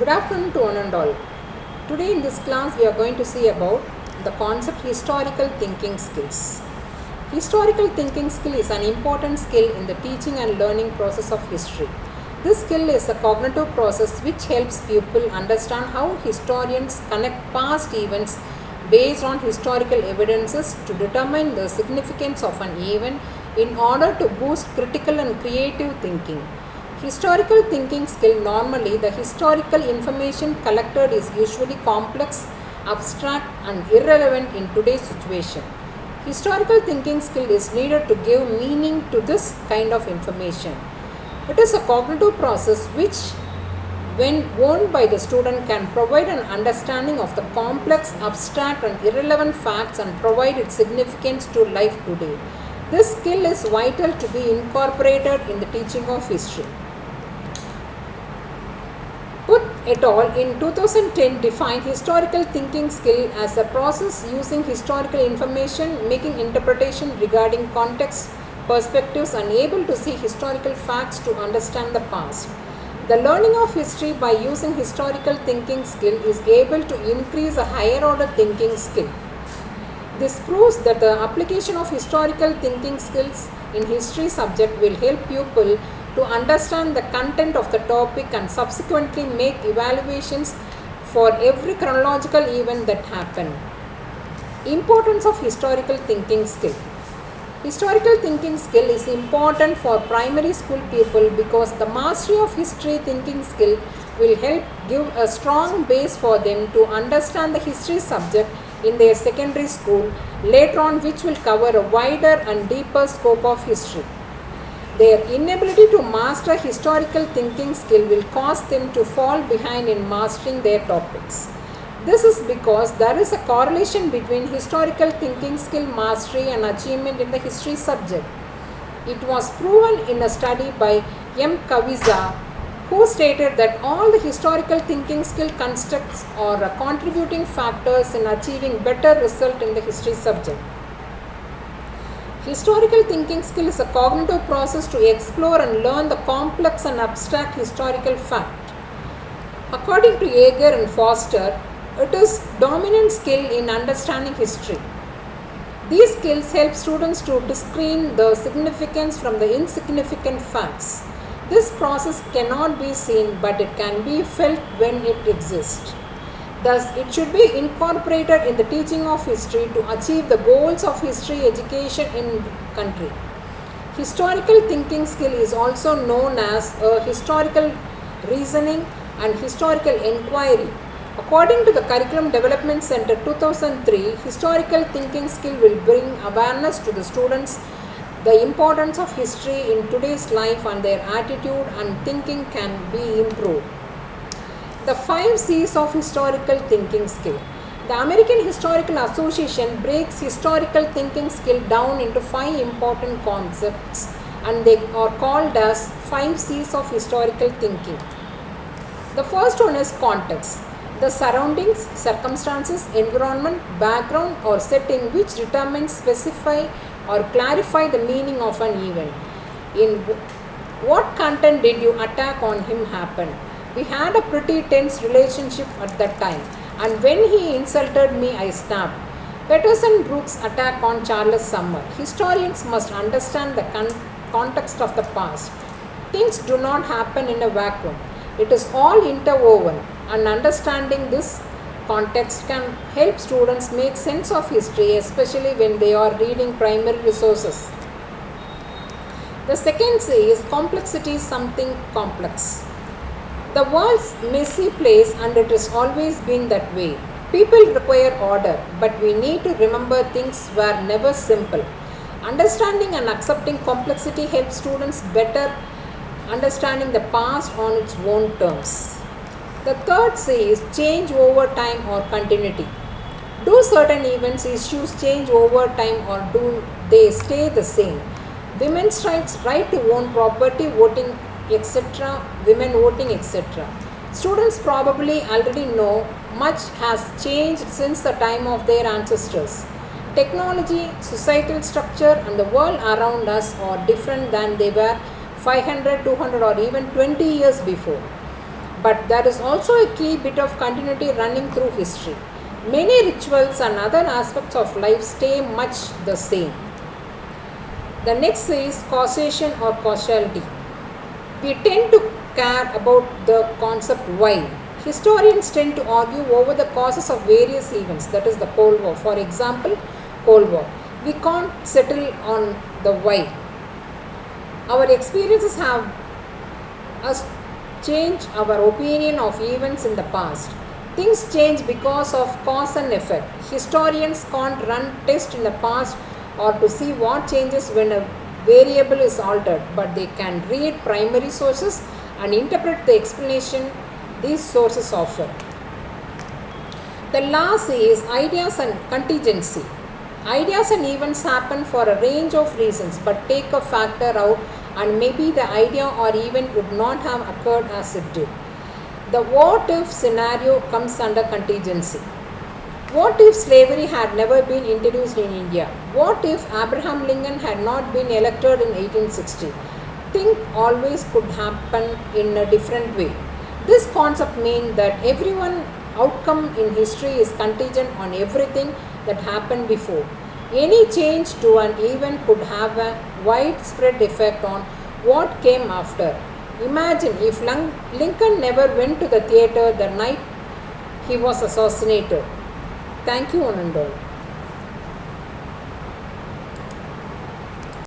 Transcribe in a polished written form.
Good afternoon to one and all. Today in this class we are going to see about the concept historical thinking skills. Historical thinking skill is an important skill in the teaching and learning process of history. This skill is a cognitive process which helps people understand how historians connect past events based on historical evidences to determine the significance of an event in order to boost critical and creative thinking. Historical thinking skill normally the historical information collected is usually complex, abstract and irrelevant in today's situation. Historical thinking skill is needed to give meaning to this kind of information. It is a cognitive process which, when owned by the student, can provide an understanding of the complex, abstract and irrelevant facts and provide its significance to life today. This skill is vital to be incorporated in the teaching of history. Put et al. In 2010 defined historical thinking skill as a process using historical information, making interpretation regarding context, perspectives and able to see historical facts to understand the past. The learning of history by using historical thinking skill is able to increase a higher order thinking skill. This proves that the application of historical thinking skills in history subject will help pupil to understand the content of the topic and subsequently make evaluations for every chronological event that happened. Importance of historical thinking skill. Historical thinking skill is important for primary school people because the mastery of history thinking skill will help give a strong base for them to understand the history subject in their secondary school later on, which will cover a wider and deeper scope of history. Their inability to master historical thinking skill will cause them to fall behind in mastering their topics. This is because there is a correlation between historical thinking skill mastery and achievement in the history subject. It was proven in a study by M. Kaviza, who stated that all the historical thinking skill constructs are contributing factors in achieving better result in the history subject. Historical thinking skill is a cognitive process to explore and learn the complex and abstract historical fact. According to Yeager and Foster, it is dominant skill in understanding history. These skills help students to discern the significance from the insignificant facts. This process cannot be seen, but it can be felt when it exists. Thus, it should be incorporated in the teaching of history to achieve the goals of history education in the country. Historical thinking skill is also known as historical reasoning and historical inquiry. According to the Curriculum Development Center 2003, historical thinking skill will bring awareness to the students the importance of history in today's life and their attitude and thinking can be improved. The 5 C's of historical thinking skill. The American Historical Association breaks historical thinking skill down into 5 important concepts and they are called as 5 C's of historical thinking. The first one is context. The surroundings, circumstances, environment, background or setting which determines, specify or clarify the meaning of an event. In what content did you attack on him happen? We had a pretty tense relationship at that time and when he insulted me I snapped. Patterson Brooks' attack on Charles Sumner. Historians must understand the context of the past. Things do not happen in a vacuum. It is all interwoven and understanding this context can help students make sense of history, especially when they are reading primary resources. The second C is complexity is something complex. The world's messy place and it has always been that way. People require order, but we need to remember things were never simple. Understanding and accepting complexity helps students better understanding the past on its own terms. The third C is change over time or continuity. Do certain events, issues change over time or do they stay the same? Women's rights, right to own property, voting, etc., women voting, etc. Students probably already know much has changed since the time of their ancestors. Technology, societal structure and the world around us are different than they were 500, 200 or even 20 years before. but there is also a key bit of continuity running through history. Many rituals and other aspects of life stay much the same. The next is causation or causality. We tend to care about the concept why. Historians tend to argue over the causes of various events, that is, the Cold War. For example, Cold War. We can't settle on the why. Our experiences have us change our opinion of events in the past. Things change because of cause and effect. Historians can't run tests in the past or to see what changes when a variable is altered, but they can read primary sources and interpret the explanation these sources offer. The last is ideas and contingency. Ideas and events happen for a range of reasons, but take a factor out and maybe the idea or event would not have occurred as it did. The what if scenario comes under contingency. What if slavery had never been introduced in India? What if Abraham Lincoln had not been elected in 1860? Things always could happen in a different way. This concept means that everyone outcome in history is contingent on everything that happened before. Any change to an event could have a widespread effect on what came after. Imagine if Lincoln never went to the theater the night he was assassinated. Thank you, one and all.